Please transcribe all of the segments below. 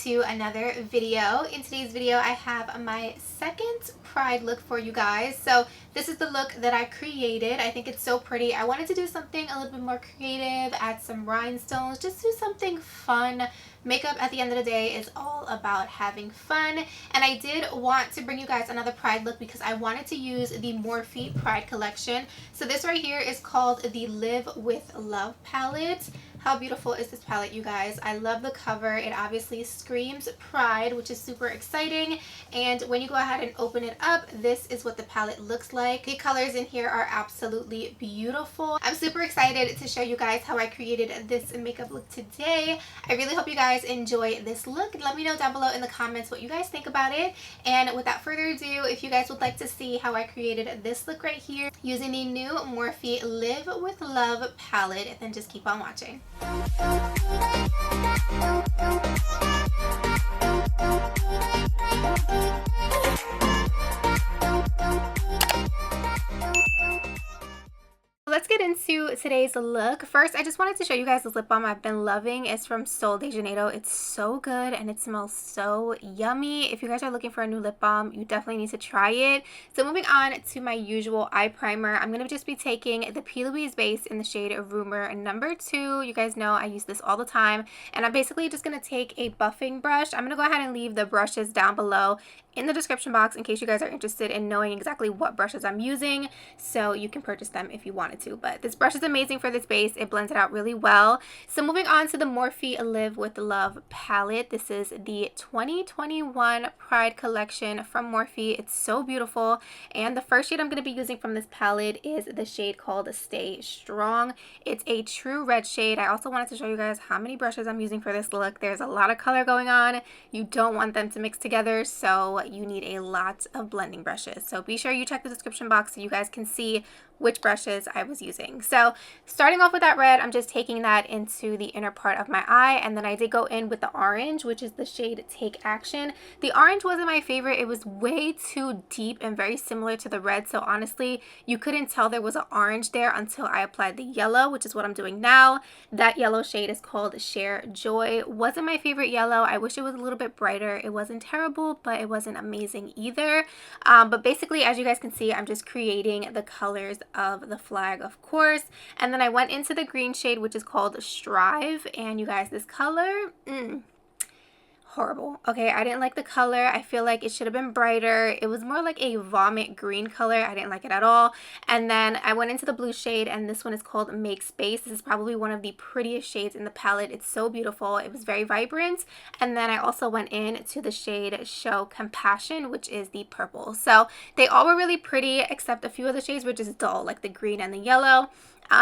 to another video. In today's video, I have my second Pride look for you guys. So this is the look that I created. I think it's so pretty. I wanted to do something a little bit more creative, add some rhinestones, just do something fun. Makeup at the end of the day is all about having fun, and I did want to bring you guys another Pride look because I wanted to use the Morphe Pride collection. So this right here is called the Live with Love palette. How beautiful is this palette, you guys? I love the cover. It obviously screams Pride, which is super exciting. And when you go ahead and open it up, this is what the palette looks like. The colors in here are absolutely beautiful. I'm super excited to show you guys how I created this makeup look today. I really hope you guys enjoy this look. Let me know down below in the comments what you guys think about it. And without further ado, if you guys would like to see how I created this look right here using the new Morphe Live with Love palette, then just keep on watching. Let's get into today's look. First, I just wanted to show you guys this lip balm I've been loving. It's from Sol de Janeiro. It's so good and it smells so yummy. If you guys are looking for a new lip balm, you definitely need to try it. So moving on to my usual eye primer, I'm going to just be taking the P. Louise base in the shade Rumor number 2. You guys know I use this all the time. And I'm basically just going to take a buffing brush. I'm going to go ahead and leave the brushes down below in the description box in case you guys are interested in knowing exactly what brushes I'm using, so you can purchase them if you wanted to. But this brush is amazing for this base. It blends it out really well. So moving on to the Morphe Live with Love palette. This is the 2021 Pride collection from Morphe. It's so beautiful, and the first shade I'm going to be using from this palette is the shade called Stay Strong. It's a true red shade. I also wanted to show you guys how many brushes I'm using for this look. There's a lot of color going on. You don't want them to mix together, so you need a lot of blending brushes. So be sure you check the description box so you guys can see which brushes I was using. So starting off with that red, I'm just taking that into the inner part of my eye, and then I did go in with the orange, which is the shade Take Action. The orange wasn't my favorite. It was way too deep and very similar to the red, so honestly you couldn't tell there was an orange there until I applied the yellow, which is what I'm doing now. That yellow shade is called Share Joy. Wasn't my favorite yellow. I wish it was a little bit brighter. It wasn't terrible, but it wasn't amazing either. But basically, as you guys can see, I'm just creating the colors of the flag, of course. And then I went into the green shade, which is called Strive, and you guys, this color, horrible. Okay, I didn't like the color. I feel like it should have been brighter. It was more like a vomit green color. I didn't like it at all. And then I went into the blue shade, and this one is called Make Space. This is probably one of the prettiest shades in the palette. It's so beautiful. It was very vibrant. And then I also went in to the shade Show Compassion, which is the purple. So they all were really pretty, except a few of the shades were just dull, like the green and the yellow.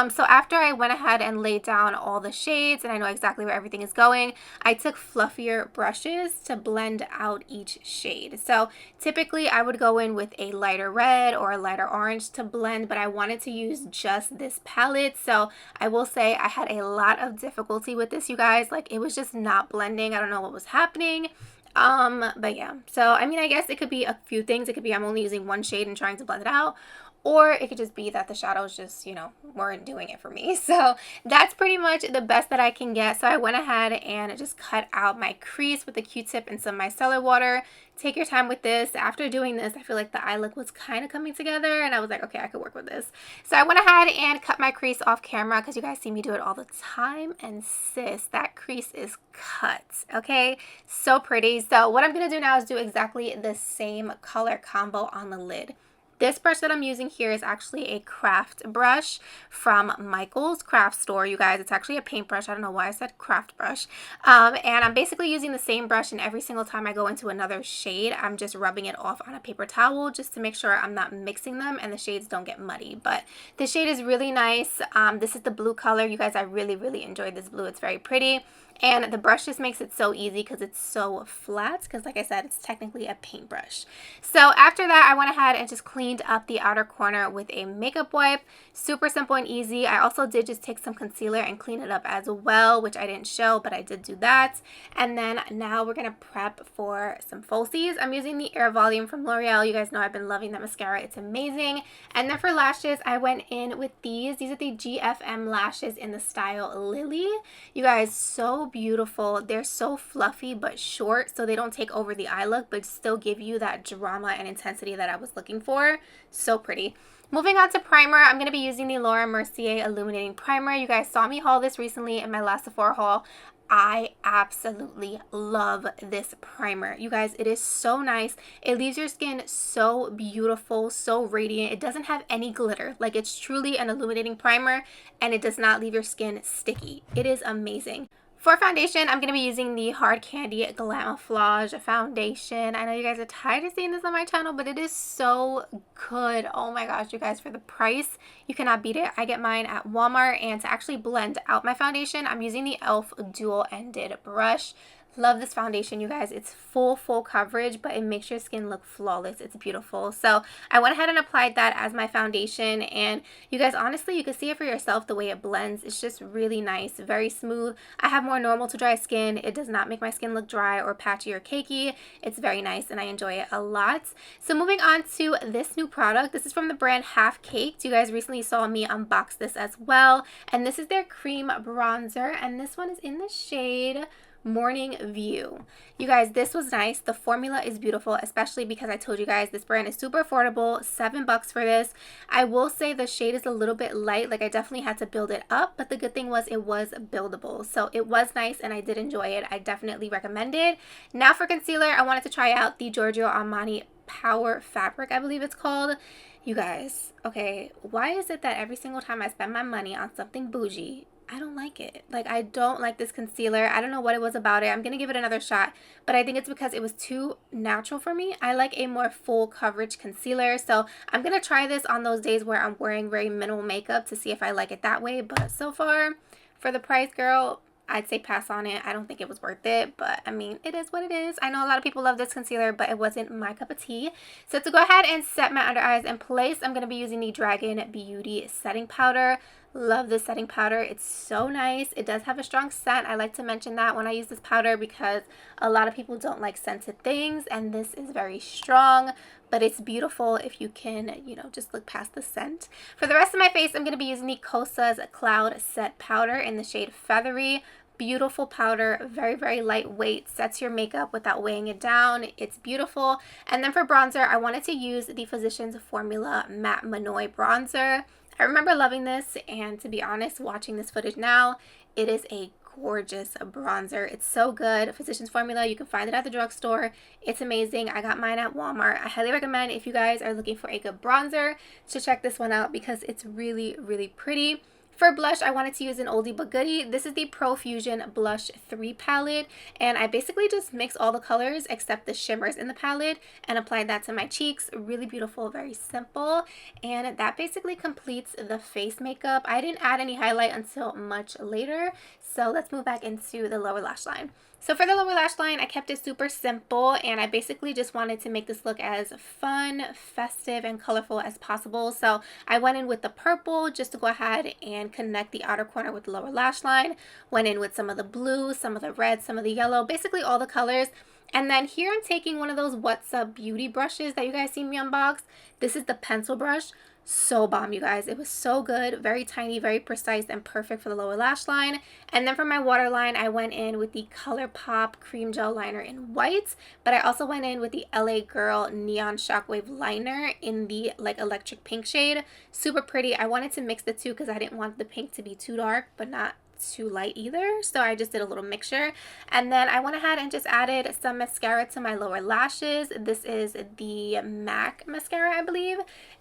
So after I went ahead and laid down all the shades and I know exactly where everything is going, I took fluffier brushes to blend out each shade. So typically I would go in with a lighter red or a lighter orange to blend, but I wanted to use just this palette. So I will say I had a lot of difficulty with this, you guys. Like, it was just not blending. I don't know what was happening. But yeah, so I mean, I guess it could be a few things. It could be I'm only using one shade and trying to blend it out, or it could just be that the shadows just, you know, weren't doing it for me. So that's pretty much the best that I can get. So I went ahead and just cut out my crease with a Q-tip and some micellar water. Take your time with this. After doing this, I feel like the eye look was kind of coming together, and I was like, okay, I could work with this. So I went ahead and cut my crease off camera because you guys see me do it all the time, and sis, that crease is cut, okay? So pretty. So what I'm going to do now is do exactly the same color combo on the lid. This brush that I'm using here is actually a craft brush from Michael's craft store, you guys. It's actually a paintbrush. I don't know why I said craft brush. And I'm basically using the same brush, and every single time I go into another shade, I'm just rubbing it off on a paper towel just to make sure I'm not mixing them and the shades don't get muddy. But the shade is really nice. This is the blue color. You guys, I really enjoyed this blue. It's very pretty. And the brush just makes it so easy because it's so flat, because like I said, it's technically a paintbrush. So after that, I went ahead and just cleaned cleaned up the outer corner with a makeup wipe. Super simple and easy. I also did just take some concealer and clean it up as well, which I didn't show, but I did do that. And then now we're going to prep for some falsies. I'm using the Air Volume from L'Oreal. You guys know I've been loving that mascara. It's amazing. And then for lashes, I went in with these. These are the GFM lashes in the style Lily. You guys, so beautiful. They're so fluffy but short, so they don't take over the eye look, but still give you that drama and intensity that I was looking for. So pretty. Moving on to primer, I'm going to be using the Laura Mercier Illuminating Primer. You guys saw me haul this recently in my last Sephora haul. I absolutely love this primer. You guys, it is so nice. It leaves your skin so beautiful, so radiant. It doesn't have any glitter. Like, it's truly an illuminating primer, and it does not leave your skin sticky. It is amazing. For foundation, I'm going to be using the Hard Candy GLAMLITE foundation. I know you guys are tired of seeing this on my channel, but it is so good. Oh my gosh, you guys, for the price, you cannot beat it. I get mine at Walmart, and to actually blend out my foundation, I'm using the e.l.f. dual-ended brush. Love this foundation, you guys. It's full coverage, but it makes your skin look flawless. It's beautiful. So I went ahead and applied that as my foundation, and you guys, honestly, you can see it for yourself the way it blends. It's just really nice, very smooth. I have more normal to dry skin. It does not make my skin look dry or patchy or cakey. It's very nice, and I enjoy it a lot. So moving on to this new product. This is from the brand Half Caked. You guys recently saw me unbox this as well, and this is their cream bronzer, and this one is in the shade Morning View. You guys, this was nice. The formula is beautiful, especially because I told you guys this brand is super affordable. $7 for this. I will say the shade is a little bit light. Like, I definitely had to build it up, but the good thing was it was buildable. So it was nice, and I did enjoy it. I definitely recommend it. Now for concealer, I wanted to try out the Giorgio Armani Power Fabric, I believe it's called. You guys, okay, why is it that every single time I spend my money on something bougie, I don't like it? Like, I don't like this concealer. I don't know what it was about it. I'm going to give it another shot, but I think it's because it was too natural for me. I like a more full coverage concealer, so I'm going to try this on those days where I'm wearing very minimal makeup to see if I like it that way. But so far, for the price, girl, I'd say pass on it. I don't think it was worth it, but I mean, it is what it is. I know a lot of people love this concealer, but it wasn't my cup of tea. So to go ahead and set my under eyes in place, I'm going to be using the Dragon Beauty setting powder. Love this setting powder. It's so nice. It does have a strong scent. I like to mention that when I use this powder because a lot of people don't like scented things, and this is very strong, but it's beautiful if you can, you know, just look past the scent. For the rest of my face, I'm going to be using the Kosas Cloud Set Powder in the shade Feathery. Beautiful powder, very lightweight, sets your makeup without weighing it down. It's beautiful. And then for bronzer, I wanted to use the Physicians Formula Matte Manoy Bronzer. I remember loving this, and to be honest, watching this footage now, it is a gorgeous bronzer. It's so good. Physicians Formula, you can find it at the drugstore. It's amazing. I got mine at Walmart. I highly recommend, if you guys are looking for a good bronzer, to check this one out because it's really pretty. For blush, I wanted to use an oldie but goodie. This is the Profusion Blush 3 palette, and I basically just mix all the colors except the shimmers in the palette and applied that to my cheeks. Really beautiful, very simple, and that basically completes the face makeup. I didn't add any highlight until much later, so let's move back into the lower lash line. So for the lower lash line, I kept it super simple, and I basically just wanted to make this look as fun, festive, and colorful as possible. So I went in with the purple just to go ahead and connect the outer corner with the lower lash line. Went in with some of the blue, some of the red, some of the yellow, basically all the colors. And then here I'm taking one of those What's Up beauty brushes that you guys see me unbox. This is the pencil brush. So bomb, you guys. It was so good. Very tiny, very precise, and perfect for the lower lash line. And then for my waterline, I went in with the ColourPop Cream Gel Liner in white, but I also went in with the LA Girl Neon Shockwave Liner in the like electric pink shade. Super pretty. I wanted to mix the two because I didn't want the pink to be too dark, but not too light either, so I just did a little mixture. And then I went ahead and just added some mascara to my lower lashes. This is the MAC mascara, I believe,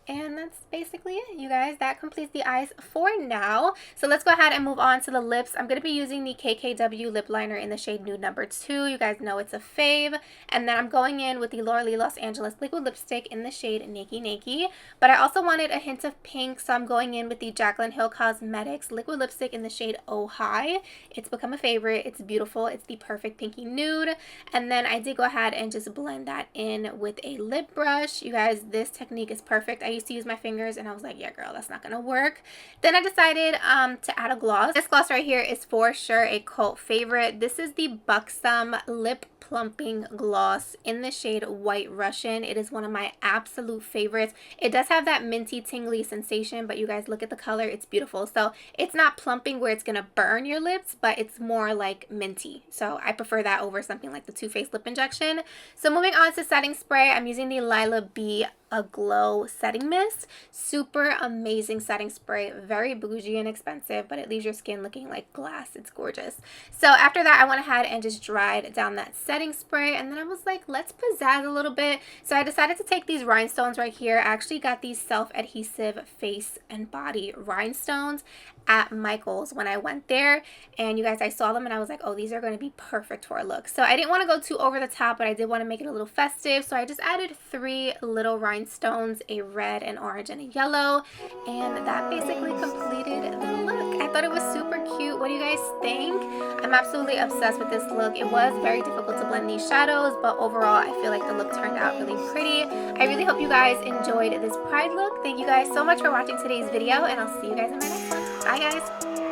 and that's basically it, you guys. That completes the eyes for now. So let's go ahead and move on to the lips. I'm going to be using the KKW lip liner in the shade Nude Number 2. You guys know it's a fave. And then I'm going in with the Laura Lee Los Angeles liquid lipstick in the shade Nakey Nakey, but I also wanted a hint of pink, so I'm going in with the Jaclyn Hill Cosmetics liquid lipstick in the shade Oh so high. It's become a favorite. It's beautiful. It's the perfect pinky nude. And then I did go ahead and just blend that in with a lip brush. You guys, this technique is perfect. I used to use my fingers and I was like, yeah, girl, that's not gonna work. Then I decided to add a gloss. This gloss right here is for sure a cult favorite. This is the Buxom Lip Plumping Gloss in the shade White Russian. It is one of my absolute favorites. It does have that minty tingly sensation, but you guys look at the color, it's beautiful. So it's not plumping where it's gonna burn your lips, but it's more like minty. So I prefer that over something like the Too Faced Lip Injection. So moving on to setting spray, I'm using the Lila B Aglow setting mist. Super amazing setting spray, very bougie and expensive, but it leaves your skin looking like glass. It's gorgeous. So after that, I went ahead and just dried down that setting spray, and then I was like, let's pizzazz a little bit. So I decided to take these rhinestones right here. I actually got these self-adhesive face and body rhinestones at Michael's when I went there, and you guys, I saw them and I was like, oh, these are going to be perfect for a look. So I didn't want to go too over the top, but I did want to make it a little festive, so I just added 3 little rhinestones, a red, an orange, and a yellow, and that basically completed the look. I thought it was super cute. What do you guys think? I'm absolutely obsessed with this look. It was very difficult to blend these shadows, but overall I feel like the look turned out really pretty. I really hope you guys enjoyed this Pride look. Thank you guys so much for watching today's video, and I'll see you guys in my next one. Bye guys.